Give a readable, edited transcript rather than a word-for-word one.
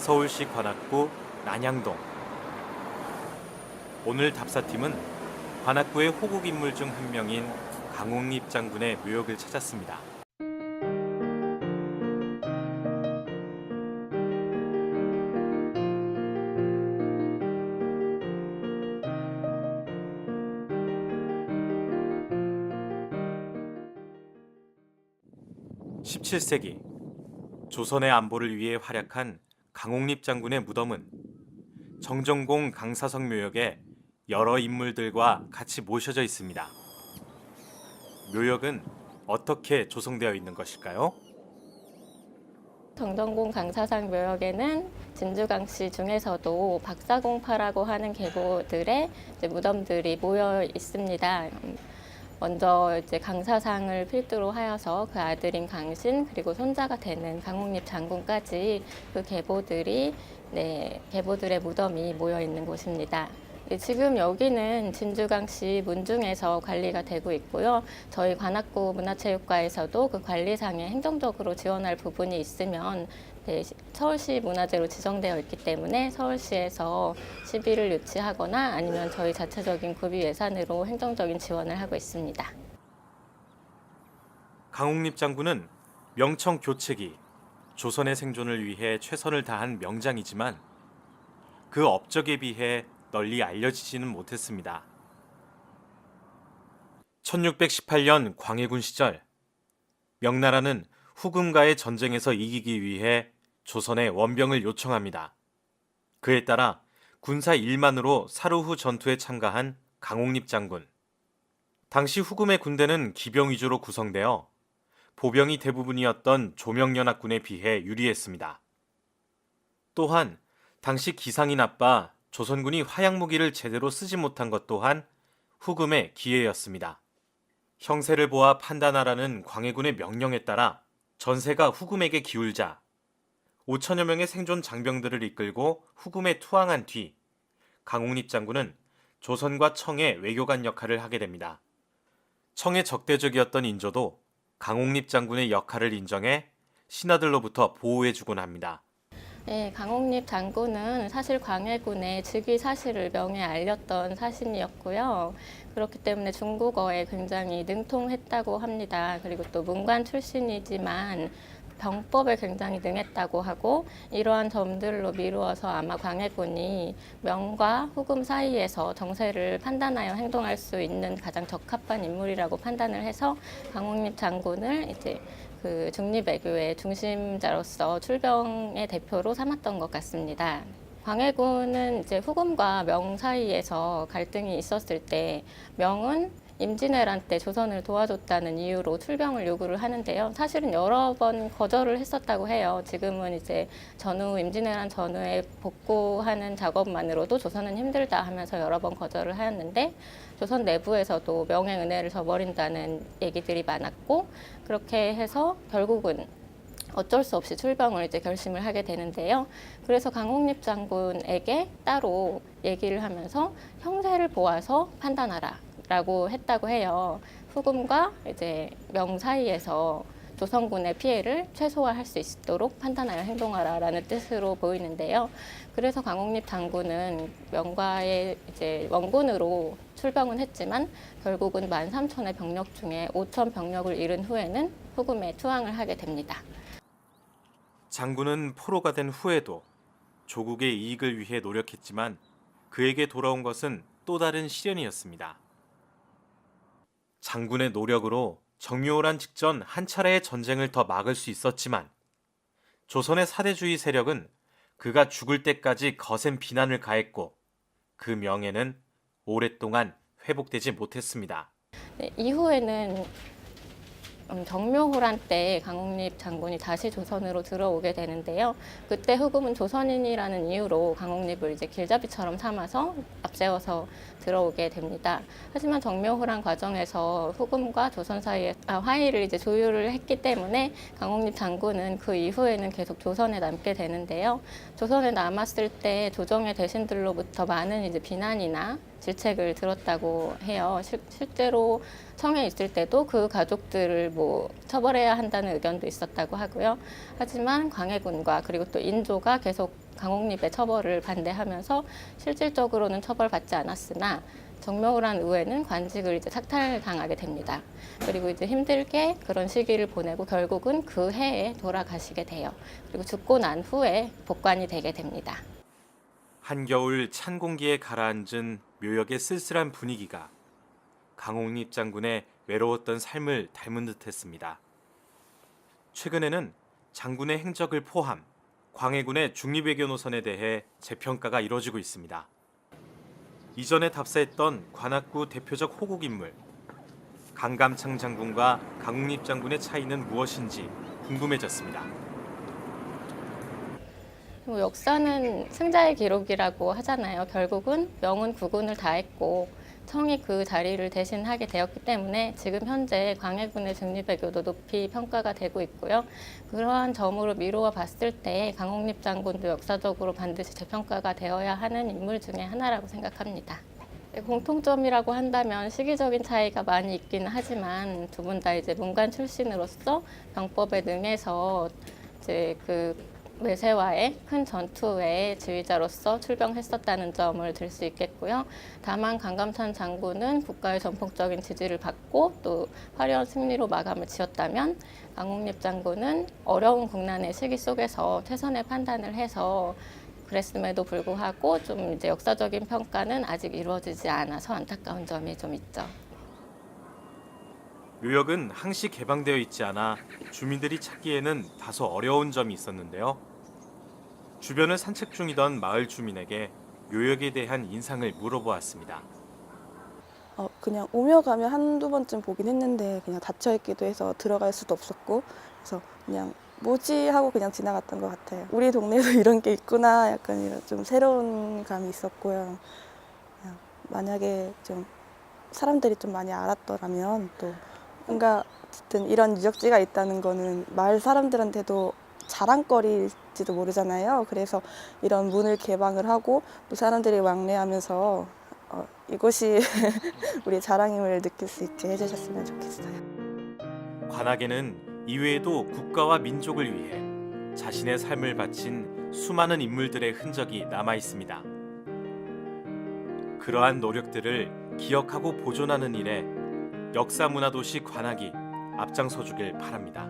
서울시 관악구 난양동. 오늘 답사팀은 관악구의 호국 인물 중 한 명인 강옥립 장군의 묘역을 찾았습니다. (17세기) 조선의 안보를 위해 활약한 강옥립 장군의 무덤은 정정공 강사성 묘역에 여러 인물들과 같이 모셔져 있습니다. 묘역은 어떻게 조성되어 있는 것일까요? 정정공 강사상 묘역에는 진주강씨 중에서도 박사공파라고 하는 계보들의 무덤들이 모여 있습니다. 먼저 이제 강사상을 필두로 하여서 그 아들인 강신 그리고 손자가 되는 강옥립 장군까지 그 계보들이 계보들의 무덤이 모여 있는 곳입니다. 지금 여기는 진주강씨 문중에서 관리가 되고 있고요. 저희 관악구 문화체육과에서도 그 관리상에 행정적으로 지원할 부분이 있으면 서울시 문화재로 지정되어 있기 때문에 서울시에서 시비를 유치하거나 아니면 저희 자체적인 구비 예산으로 행정적인 지원을 하고 있습니다. 강옥립 장군은 명청 교책이 조선의 생존을 위해 최선을 다한 명장이지만 그 업적에 비해 널리 알려지지는 못했습니다. 1618년 광해군 시절 명나라는 후금과의 전쟁에서 이기기 위해 조선에 원병을 요청합니다. 그에 따라 군사 1만으로 사루후 전투에 참가한 강옥립 장군. 당시 후금의 군대는 기병 위주로 구성되어 보병이 대부분이었던 조명연합군에 비해 유리했습니다. 또한 당시 기상이 나빠 조선군이 화약무기를 제대로 쓰지 못한 것 또한 후금의 기회였습니다. 형세를 보아 판단하라는 광해군의 명령에 따라 전세가 후금에게 기울자 5천여 명의 생존 장병들을 이끌고 후금에 투항한 뒤 강옥립 장군은 조선과 청의 외교관 역할을 하게 됩니다. 청의 적대적이었던 인조도 강옥립 장군의 역할을 인정해 신하들로부터 보호해주곤 합니다. 네, 강옥립 장군은 사실 광해군의 즉위 사실을 명예 알렸던 사신이었고요. 그렇기 때문에 중국어에 굉장히 능통했다고 합니다. 그리고 또 문관 출신이지만 병법에 굉장히 능했다고 하고 이러한 점들로 미루어서 아마 광해군이 명과 후금 사이에서 정세를 판단하여 행동할 수 있는 가장 적합한 인물이라고 판단을 해서 강옥립 장군을 이제 그 중립외교의 중심자로서 출병의 대표로 삼았던 것 같습니다. 광해군은 이제 후금과 명 사이에서 갈등이 있었을 때 명은 임진왜란 때 조선을 도와줬다는 이유로 출병을 요구를 하는데요. 사실은 여러 번 거절을 했었다고 해요. 지금은 이제 임진왜란 전후에 복구하는 작업만으로도 조선은 힘들다 하면서 여러 번 거절을 하였는데 조선 내부에서도 명의 은혜를 저버린다는 얘기들이 많았고 그렇게 해서 결국은 어쩔 수 없이 출병을 이제 결심을 하게 되는데요. 그래서 강옥립 장군에게 따로 얘기를 하면서 형세를 보아서 판단하라. 라고 했다고 해요. 후금과 이제 명 사이에서 조선군의 피해를 최소화할 수 있도록 판단하여 행동하라라는 뜻으로 보이는데요. 그래서 강옥립 장군은 명과의 이제 원군으로 출병은 했지만 결국은 13,000의 병력 중에 5,000 병력을 잃은 후에는 후금에 투항을 하게 됩니다. 장군은 포로가 된 후에도 조국의 이익을 위해 노력했지만 그에게 돌아온 것은 또 다른 시련이었습니다. 장군의 노력으로 정묘호란 직전 한 차례의 전쟁을 더 막을 수 있었지만 조선의 사대주의 세력은 그가 죽을 때까지 거센 비난을 가했고 그 명예는 오랫동안 회복되지 못했습니다. 네, 이후에는 정묘호란 때 강옥립 장군이 다시 조선으로 들어오게 되는데요. 그때 후금은 조선인이라는 이유로 강옥립을 이제 길잡이처럼 삼아서 앞세워서 들어오게 됩니다. 하지만 정묘호란 과정에서 후금과 조선 사이에 화의를 이제 조율을 했기 때문에 강옥립 장군은 그 이후에는 계속 조선에 남게 되는데요. 조선에 남았을 때 조정의 대신들로부터 많은 이제 비난이나 질책을 들었다고 해요. 실제로 청에 있을 때도 그 가족들을 처벌해야 한다는 의견도 있었다고 하고요. 하지만 광해군과 그리고 또 인조가 계속 강옥립의 처벌을 반대하면서 실질적으로는 처벌받지 않았으나 정묘한 의회는 관직을 이제 착탈당하게 됩니다. 그리고 이제 힘들게 그런 시기를 보내고 결국은 그 해에 돌아가시게 돼요. 그리고 죽고 난 후에 복관이 되게 됩니다. 한겨울 찬 공기에 가라앉은 묘역의 쓸쓸한 분위기가 강옥립 장군의 외로웠던 삶을 닮은 듯했습니다. 최근에는 장군의 행적을 포함 광해군의 중립외교 노선에 대해 재평가가 이뤄지고 있습니다. 이전에 답사했던 관악구 대표적 호국 인물 강감창 장군과 강옥립 장군의 차이는 무엇인지 궁금해졌습니다. 역사는 승자의 기록이라고 하잖아요. 결국은 명은 국운을 다했고 청이 그 자리를 대신하게 되었기 때문에 지금 현재 광해군의 중립외교도 높이 평가가 되고 있고요. 그러한 점으로 미루어 봤을 때 강옥립 장군도 역사적으로 반드시 재평가가 되어야 하는 인물 중에 하나라고 생각합니다. 공통점이라고 한다면 시기적인 차이가 많이 있기는 하지만 두 분 다 이제 문관 출신으로서 병법에 능해서 이제 그 외세와의 큰 전투의 지휘자로서 출병했었다는 점을 들 수 있겠고요. 다만 강감찬 장군은 국가의 전폭적인 지지를 받고 또 화려한 승리로 마감을 지었다면 강옥립 장군은 어려운 국난의 시기 속에서 최선의 판단을 해서 그랬음에도 불구하고 좀 이제 역사적인 평가는 아직 이루어지지 않아서 안타까운 점이 좀 있죠. 묘역은 항시 개방되어 있지 않아 주민들이 찾기에는 다소 어려운 점이 있었는데요. 주변을 산책 중이던 마을 주민에게 묘역에 대한 인상을 물어보았습니다. 그냥 오며 가며 한두 번쯤 보긴 했는데 그냥 닫혀있기도 해서 들어갈 수도 없었고 그래서 그냥 뭐지 하고 그냥 지나갔던 것 같아요. 우리 동네에도 이런 게 있구나 약간 이런 좀 새로운 감이 있었고요. 그냥 만약에 좀 사람들이 좀 많이 알았더라면 또 뭔가 어쨌든 이런 유적지가 있다는 거는 마을 사람들한테도 자랑거리일지도 모르잖아요. 그래서 이런 문을 개방을 하고 또 사람들이 왕래하면서 이곳이 우리 자랑임을 느낄 수 있게 해주셨으면 좋겠어요. 관악에는 이외에도 국가와 민족을 위해 자신의 삶을 바친 수많은 인물들의 흔적이 남아 있습니다. 그러한 노력들을 기억하고 보존하는 일에 역사문화도시 관악이 앞장서주길 바랍니다.